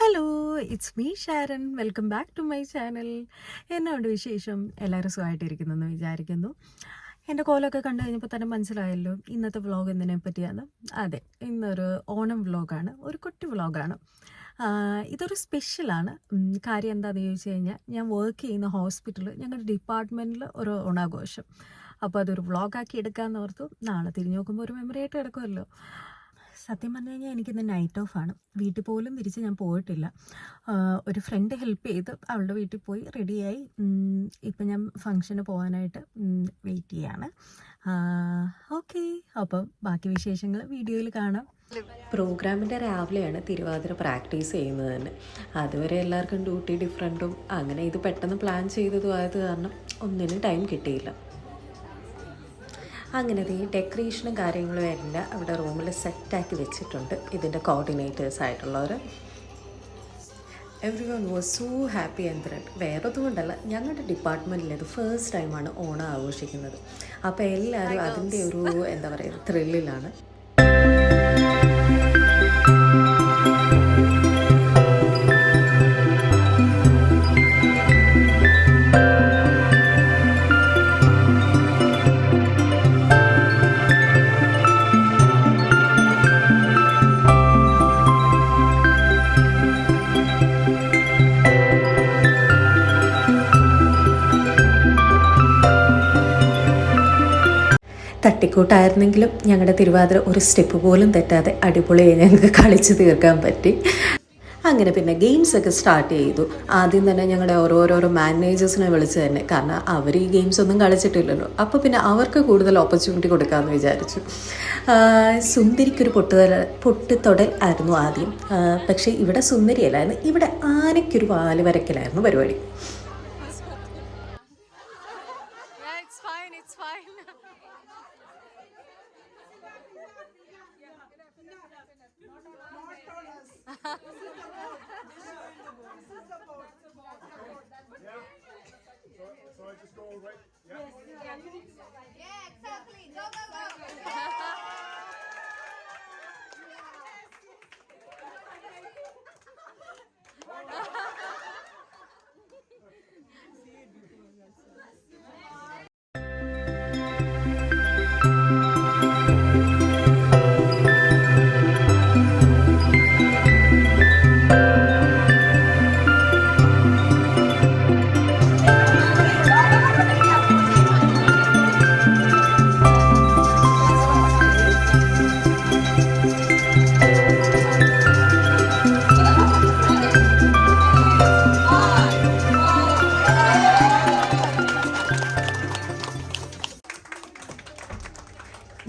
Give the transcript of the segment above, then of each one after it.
Hello, it's me Sharon. Welcome back to my channel. എന്നാണ്ട് വിശേഷം? എല്ലാവരും സുഖമായിട്ടിരിക്കുന്നെന്ന് വിചാരിക്കുന്നു. എൻ്റെ കോലമൊക്കെ കണ്ടു കഴിഞ്ഞപ്പോൾ തന്നെ മനസ്സിലായല്ലോ ഇന്നത്തെ വ്ളോഗ് എന്തിനെ പറ്റിയാണ്. അതെ, ഇന്നൊരു ഓണം വ്ളോഗാണ്, ഒരു കുട്ടി വ്ളോഗാണ്. ഇതൊരു സ്പെഷ്യലാണ്. കാര്യം എന്താണെന്ന് ചോദിച്ചു കഴിഞ്ഞാൽ, ഞാൻ വർക്ക് ചെയ്യുന്ന ഹോസ്പിറ്റലിൽ ഞങ്ങളുടെ ഡിപ്പാർട്ട്മെൻറ്റിൽ ഒരു ഓണാഘോഷം. അപ്പോൾ അതൊരു വ്ളോഗാക്കി എടുക്കാമെന്ന് ഓർത്തു. നാളെ തിരിഞ്ഞു നോക്കുമ്പോൾ ഒരു മെമ്മറി ആയിട്ട് കിടക്കുമല്ലോ. സത്യം പറഞ്ഞു കഴിഞ്ഞാൽ എനിക്കിന്ന് നൈറ്റ് ഓഫാണ്. വീട്ടിൽ പോലും തിരിച്ച് ഞാൻ പോയിട്ടില്ല. ഒരു ഫ്രണ്ട് ഹെൽപ്പ് ചെയ്ത് അവളുടെ വീട്ടിൽ പോയി റെഡിയായി. ഇപ്പം ഞാൻ ഫംഗ്ഷന് പോകാനായിട്ട് വെയിറ്റ് ചെയ്യാണ്. ഓക്കെ, അപ്പം ബാക്കി വിശേഷങ്ങൾ വീഡിയോയിൽ കാണാം. പ്രോഗ്രാമിൻ്റെ രാവിലെയാണ് തിരുവാതിര പ്രാക്ടീസ് ചെയ്യുന്നത് തന്നെ. അതുവരെ എല്ലാവർക്കും ഡ്യൂട്ടി ഡിഫറൻറ്റും അങ്ങനെ ഇത് പെട്ടെന്ന് പ്ലാൻ ചെയ്തതും ആയത് കാരണം ഒന്നിനും ടൈം കിട്ടിയില്ല. അങ്ങനെ ഈ ഡെക്കറേഷനും കാര്യങ്ങളും എല്ലാം അവിടെ റൂമിൽ സെറ്റാക്കി വെച്ചിട്ടുണ്ട് ഇതിൻ്റെ കോർഡിനേറ്റേഴ്സ് ആയിട്ടുള്ളവർ. Everyone was so happy and thrilled. വേറൊന്നും കൊണ്ടല്ല, ഞങ്ങളുടെ ഡിപ്പാർട്ട്മെൻറ്റിൽ ഇത് ഫസ്റ്റ് ടൈമാണ് ഓണം ആഘോഷിക്കുന്നത്. അപ്പോൾ എല്ലാവരും അതിൻ്റെ ഒരു എന്താ പറയുക ത്രില്ലിലാണ്. തട്ടിക്കൂട്ടായിരുന്നെങ്കിലും ഞങ്ങളുടെ തിരുവാതിര ഒരു സ്റ്റെപ്പ് പോലും തെറ്റാതെ അടിപൊളിയായി ഞങ്ങൾക്ക് കളിച്ച് തീർക്കാൻ പറ്റി. അങ്ങനെ പിന്നെ ഗെയിംസൊക്കെ സ്റ്റാർട്ട് ചെയ്തു. ആദ്യം തന്നെ ഞങ്ങളുടെ ഓരോരോ മാനേജേഴ്സിനെ വിളിച്ച് തന്നെ, കാരണം അവർ ഈ ഗെയിംസ് ഒന്നും കളിച്ചിട്ടില്ലല്ലോ. അപ്പോൾ പിന്നെ അവർക്ക് കൂടുതൽ ഓപ്പർച്യൂണിറ്റി കൊടുക്കാമെന്ന് വിചാരിച്ചു. സുന്ദരിക്കൊരു പൊട്ടിത്തൊടൽ ആയിരുന്നു ആദ്യം. പക്ഷേ ഇവിടെ സുന്ദരിയല്ലായിരുന്നു, ഇവിടെ ആനയ്ക്കൊരു വാല് വരയ്ക്കലായിരുന്നു പരിപാടി. So I just go right. Yeah, exactly. Go, go, go.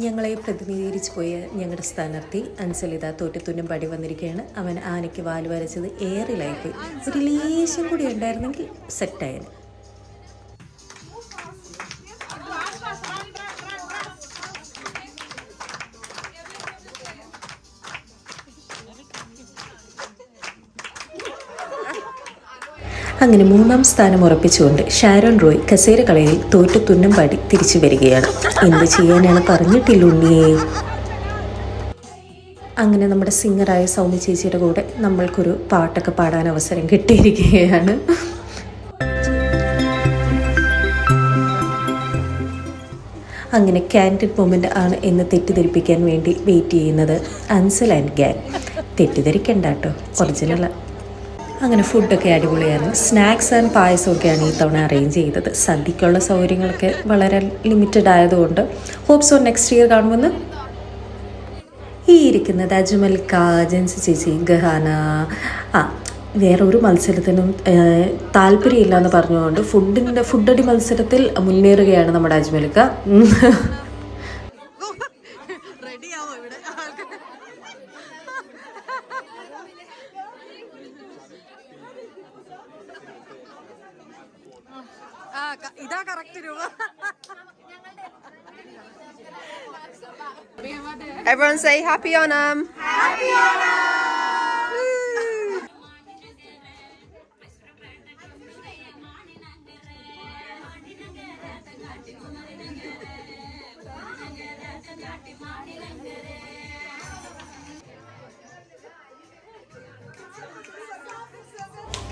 ഞങ്ങളെ പ്രതിനിധീകരിച്ച് പോയ ഞങ്ങളുടെ സ്ഥാനാർത്ഥി അൻസലിത തോറ്റത്തുന്നം പടി വന്നിരിക്കുകയാണ്. അവൻ ആനയ്ക്ക് വാല് വരച്ചത് ഏറിലായിപ്പോയി. ഒരു ലേശം കൂടി ഉണ്ടായിരുന്നെങ്കിൽ സെറ്റായിരുന്നു. അങ്ങനെ 3ാം സ്ഥാനം ഉറപ്പിച്ചുകൊണ്ട് ഷാരോൺ റോയ് കസേര കളയിൽ തോറ്റു തുന്നം പാടി തിരിച്ചു വരികയാണ്. എന്ത് ചെയ്യാനാണ് പറഞ്ഞിട്ടില്ല ഉണ്ണിയേ. അങ്ങനെ നമ്മുടെ സിംഗറായ സൗമ്യ ചേച്ചിയുടെ കൂടെ നമ്മൾക്കൊരു പാട്ടൊക്കെ പാടാൻ അവസരം കിട്ടിയിരിക്കുകയാണ്. അങ്ങനെ കാൻഡിഡ് മൊമെൻ്റ് ആണ് എന്ന് തെറ്റിദ്ധരിപ്പിക്കാൻ വേണ്ടി വെയിറ്റ് ചെയ്യുന്നത് അൻസൽ ആൻഡ് ഗാൻ. തെറ്റിദ്ധരിക്കണ്ട കേട്ടോ, ഒറിജിനലാണ്. അങ്ങനെ ഫുഡൊക്കെ അടിപൊളിയായിരുന്നു. സ്നാക്സ് ആൻഡ് പായസമൊക്കെയാണ് ഈ തവണ അറേഞ്ച് ചെയ്തത്. സദ്യക്കുള്ള സൗകര്യങ്ങളൊക്കെ വളരെ ലിമിറ്റഡ് ആയതുകൊണ്ട് ഹോപ്സ് ഓൺ നെക്സ്റ്റ് ഇയർ കാണുമെന്ന്. ഈ ഇരിക്കുന്നത് അജ്മൽക്ക, ജൻസി ചേച്ചി, ഗഹാന. വേറൊരു മത്സരത്തിനും താല്പര്യമില്ല എന്ന് പറഞ്ഞുകൊണ്ട് ഫുഡടി മത്സരത്തിൽ മുന്നേറുകയാണ് നമ്മുടെ അജ്മൽക്ക. ഇതാ കറക്റ്റ് രൂപ. Everyone say Happy Onam. Happy Onam.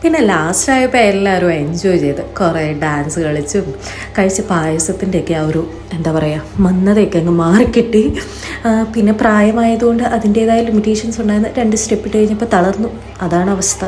പിന്നെ ലാസ്റ്റായപ്പോൾ എല്ലാവരും എൻജോയ് ചെയ്ത് കുറേ ഡാൻസ് കളിച്ചും കഴിച്ച പായസത്തിൻ്റെയൊക്കെ ആ ഒരു എന്താ പറയുക മന്നതയൊക്കെ അങ്ങ് മാറിക്കിട്ടി. പിന്നെ പ്രായമായതുകൊണ്ട് അതിൻ്റേതായ ലിമിറ്റേഷൻസ് ഉണ്ടായിരുന്നു. 2 സ്റ്റെപ്പ് ഇട്ട് കഴിഞ്ഞപ്പോൾ തളർന്നു. അതാണ് അവസ്ഥ.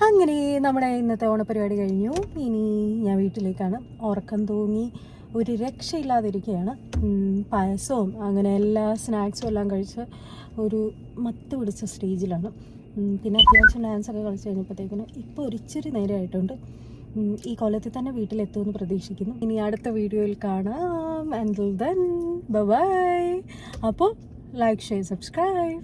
അങ്ങനെ നമ്മുടെ ഇന്നത്തെ ഓണപ്പരിപാടി കഴിഞ്ഞു. ഇനി ഞാൻ വീട്ടിലേക്കാണ്. ഉറക്കം തൂങ്ങി ഒരു രക്ഷയില്ലാതിരിക്കുകയാണ്. പായസവും അങ്ങനെ എല്ലാ സ്നാക്സും എല്ലാം കഴിച്ച് ഒരു മത്ത് പിടിച്ച സ്റ്റേജിലാണ്. പിന്നെ അത്യാവശ്യം ഡാൻസൊക്കെ കളിച്ച് കഴിഞ്ഞപ്പോഴത്തേക്കിന് ഇപ്പോൾ ഒരു ഇച്ചിരി നേരമായിട്ടുണ്ട്. ഈ കൊല്ലത്തിൽ തന്നെ വീട്ടിലെത്തുമെന്ന് പ്രതീക്ഷിക്കുന്നു. ഇനി അടുത്ത വീഡിയോയിൽ കാണാം. Until then, bye bye. അപ്പോൾ ലൈക്ക്, ഷെയർ, സബ്സ്ക്രൈബ്.